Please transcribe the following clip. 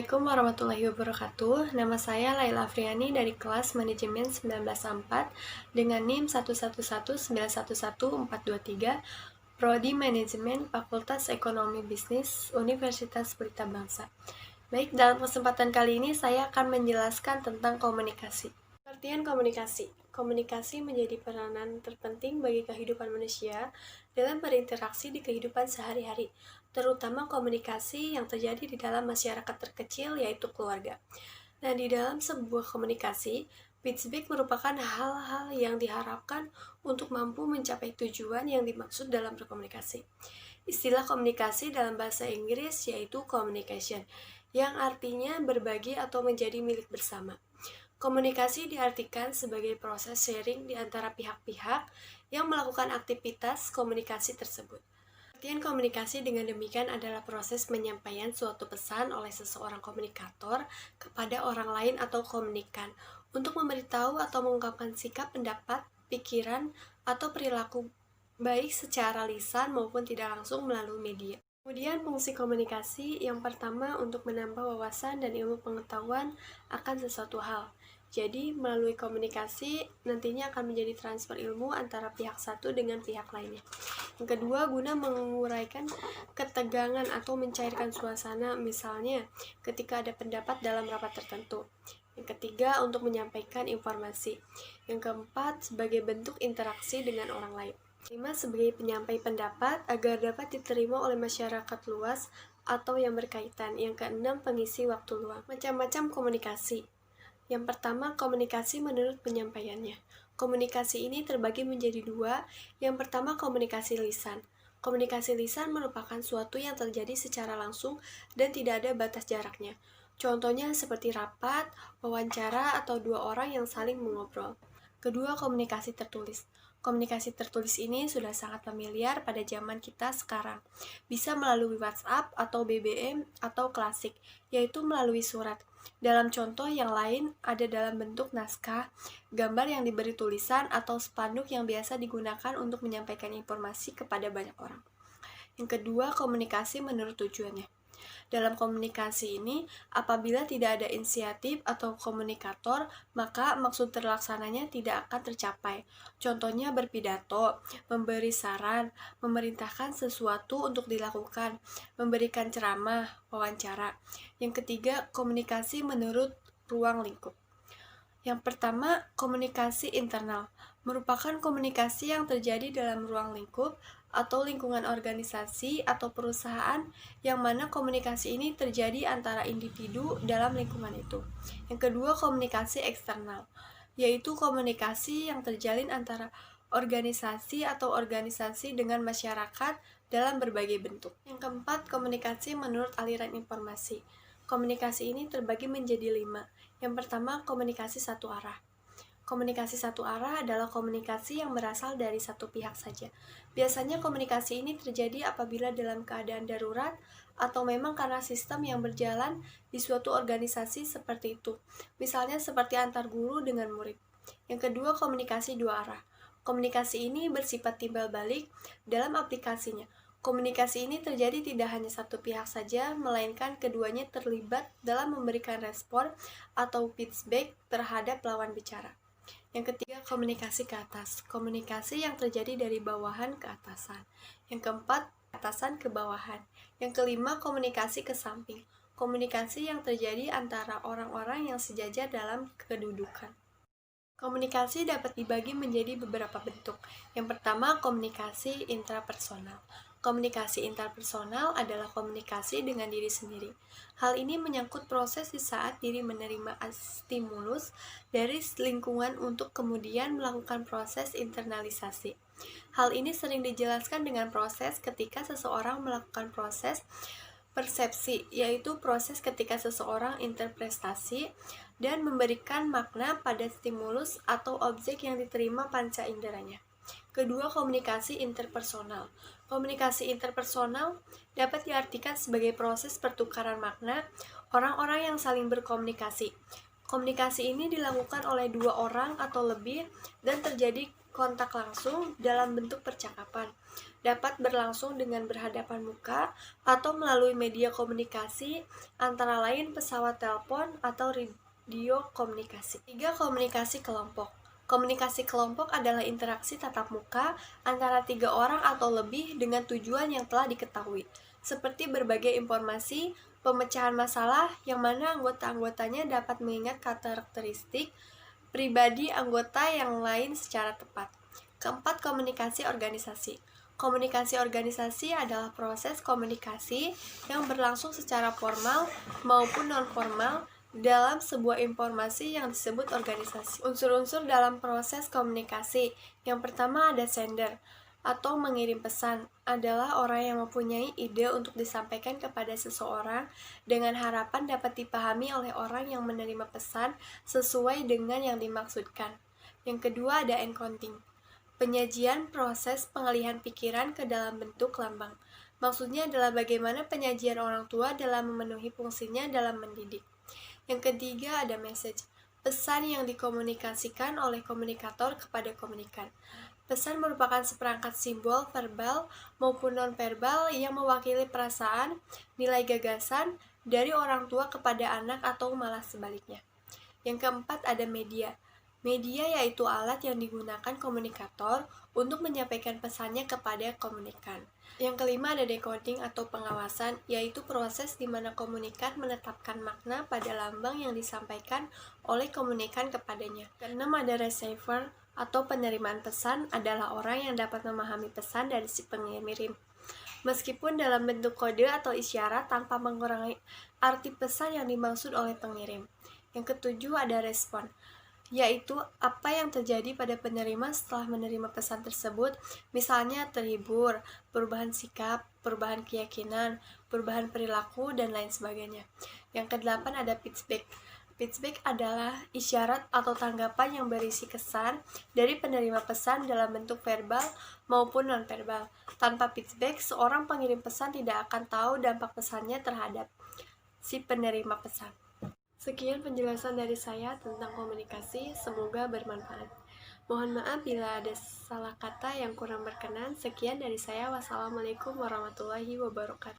Assalamualaikum warahmatullahi wabarakatuh. Nama saya Laila Afriani dari kelas Manajemen 19A4 dengan NIM 111911423, Prodi Manajemen Fakultas Ekonomi Bisnis Universitas Pelita Bangsa. Baik, dalam kesempatan kali ini saya akan menjelaskan tentang komunikasi. Pengertian komunikasi. Komunikasi menjadi peranan terpenting bagi kehidupan manusia dalam berinteraksi di kehidupan sehari-hari, terutama komunikasi yang terjadi di dalam masyarakat terkecil, yaitu keluarga. Nah, di dalam sebuah komunikasi, feedback merupakan hal-hal yang diharapkan untuk mampu mencapai tujuan yang dimaksud dalam berkomunikasi. Istilah komunikasi dalam bahasa Inggris yaitu communication, yang artinya berbagi atau menjadi milik bersama. Komunikasi diartikan sebagai proses sharing di antara pihak-pihak yang melakukan aktivitas komunikasi tersebut. Pengertian komunikasi dengan demikian adalah proses penyampaian suatu pesan oleh seseorang komunikator kepada orang lain atau komunikan untuk memberitahu atau mengungkapkan sikap, pendapat, pikiran, atau perilaku baik secara lisan maupun tidak langsung melalui media. Kemudian fungsi komunikasi yang pertama untuk menambah wawasan dan ilmu pengetahuan akan sesuatu hal. Jadi, melalui komunikasi nantinya akan menjadi transfer ilmu antara pihak satu dengan pihak lainnya. Yang kedua, guna menguraikan ketegangan atau mencairkan suasana, misalnya ketika ada pendapat dalam rapat tertentu. Yang ketiga, untuk menyampaikan informasi. Yang keempat, sebagai bentuk interaksi dengan orang lain. Kelima, sebagai penyampai pendapat agar dapat diterima oleh masyarakat luas atau yang berkaitan. Yang keenam, pengisi waktu luang. Macam-macam komunikasi. Yang pertama, komunikasi menurut penyampaiannya. Komunikasi ini terbagi menjadi dua. Yang pertama, komunikasi lisan. Komunikasi lisan merupakan suatu yang terjadi secara langsung dan tidak ada batas jaraknya. Contohnya seperti rapat, wawancara, atau dua orang yang saling mengobrol. Kedua, komunikasi tertulis. Komunikasi tertulis ini sudah sangat familiar pada zaman kita sekarang. Bisa melalui WhatsApp atau BBM atau klasik, yaitu melalui surat. Dalam contoh yang lain ada dalam bentuk naskah, gambar yang diberi tulisan, atau spanduk yang biasa digunakan untuk menyampaikan informasi kepada banyak orang. Yang kedua, komunikasi menurut tujuannya. Dalam komunikasi ini, apabila tidak ada inisiatif atau komunikator, maka maksud terlaksananya tidak akan tercapai. Contohnya berpidato, memberi saran, memerintahkan sesuatu untuk dilakukan, memberikan ceramah, wawancara. Yang ketiga, komunikasi menurut ruang lingkup. Yang pertama, komunikasi internal merupakan komunikasi yang terjadi dalam ruang lingkup atau lingkungan organisasi atau perusahaan yang mana komunikasi ini terjadi antara individu dalam lingkungan itu. Yang kedua, komunikasi eksternal, yaitu komunikasi yang terjalin antara organisasi atau organisasi dengan masyarakat dalam berbagai bentuk. Yang keempat, komunikasi menurut aliran informasi. Komunikasi ini terbagi menjadi 5. Yang pertama, komunikasi satu arah. Komunikasi satu arah adalah komunikasi yang berasal dari satu pihak saja. Biasanya komunikasi ini terjadi apabila dalam keadaan darurat atau memang karena sistem yang berjalan di suatu organisasi seperti itu. Misalnya seperti antar guru dengan murid. Yang kedua, komunikasi dua arah. Komunikasi ini bersifat timbal balik dalam aplikasinya. Komunikasi ini terjadi tidak hanya satu pihak saja, melainkan keduanya terlibat dalam memberikan respon atau feedback terhadap lawan bicara. Yang ketiga, komunikasi ke atas. Komunikasi yang terjadi dari bawahan ke atasan. Yang keempat, atasan ke bawahan. Yang kelima, komunikasi ke samping. Komunikasi yang terjadi antara orang-orang yang sejajar dalam kedudukan. Komunikasi dapat dibagi menjadi beberapa bentuk. Yang pertama, komunikasi intrapersonal. Komunikasi interpersonal adalah komunikasi dengan diri sendiri. Hal ini menyangkut proses di saat diri menerima stimulus dari lingkungan untuk kemudian melakukan proses internalisasi. Hal ini sering dijelaskan dengan proses ketika seseorang melakukan proses persepsi, yaitu proses ketika seseorang interpretasi dan memberikan makna pada stimulus atau objek yang diterima panca inderanya. Kedua, komunikasi interpersonal. Komunikasi interpersonal dapat diartikan sebagai proses pertukaran makna orang-orang yang saling berkomunikasi. Komunikasi ini dilakukan oleh dua orang atau lebih dan terjadi kontak langsung dalam bentuk percakapan, dapat berlangsung dengan berhadapan muka atau melalui media komunikasi antara lain pesawat telepon atau radio komunikasi. 3. Komunikasi kelompok. Komunikasi kelompok adalah interaksi tatap muka antara 3 orang atau lebih dengan tujuan yang telah diketahui, seperti berbagai informasi, pemecahan masalah yang mana anggota-anggotanya dapat mengingat karakteristik pribadi anggota yang lain secara tepat. Keempat, komunikasi organisasi. Komunikasi organisasi adalah proses komunikasi yang berlangsung secara formal maupun non-formal dalam sebuah informasi yang disebut organisasi. Unsur-unsur dalam proses komunikasi. Yang pertama ada sender atau mengirim pesan, adalah orang yang mempunyai ide untuk disampaikan kepada seseorang dengan harapan dapat dipahami oleh orang yang menerima pesan sesuai dengan yang dimaksudkan. Yang kedua ada encoding, penyajian proses pengalihan pikiran ke dalam bentuk lambang. Maksudnya adalah bagaimana penyajian orang tua dalam memenuhi fungsinya dalam mendidik. Yang ketiga ada message, pesan yang dikomunikasikan oleh komunikator kepada komunikan. Pesan merupakan seperangkat simbol verbal maupun non-verbal yang mewakili perasaan, nilai gagasan dari orang tua kepada anak atau malah sebaliknya. Yang keempat ada media. Media yaitu alat yang digunakan komunikator untuk menyampaikan pesannya kepada komunikan. Yang kelima ada decoding atau pengawasan, yaitu proses di mana komunikan menetapkan makna pada lambang yang disampaikan oleh komunikan kepadanya. Keenam ada receiver atau penerimaan pesan, adalah orang yang dapat memahami pesan dari si pengirim, meskipun dalam bentuk kode atau isyarat tanpa mengurangi arti pesan yang dimaksud oleh pengirim. Yang ketujuh ada respon, yaitu apa yang terjadi pada penerima setelah menerima pesan tersebut, misalnya terhibur, perubahan sikap, perubahan keyakinan, perubahan perilaku, dan lain sebagainya. Yang kedelapan ada feedback. Feedback adalah isyarat atau tanggapan yang berisi kesan dari penerima pesan dalam bentuk verbal maupun non-verbal. Tanpa feedback, seorang pengirim pesan tidak akan tahu dampak pesannya terhadap si penerima pesan. Sekian penjelasan dari saya tentang komunikasi, semoga bermanfaat. Mohon maaf bila ada salah kata yang kurang berkenan. Sekian dari saya, wassalamualaikum warahmatullahi wabarakatuh.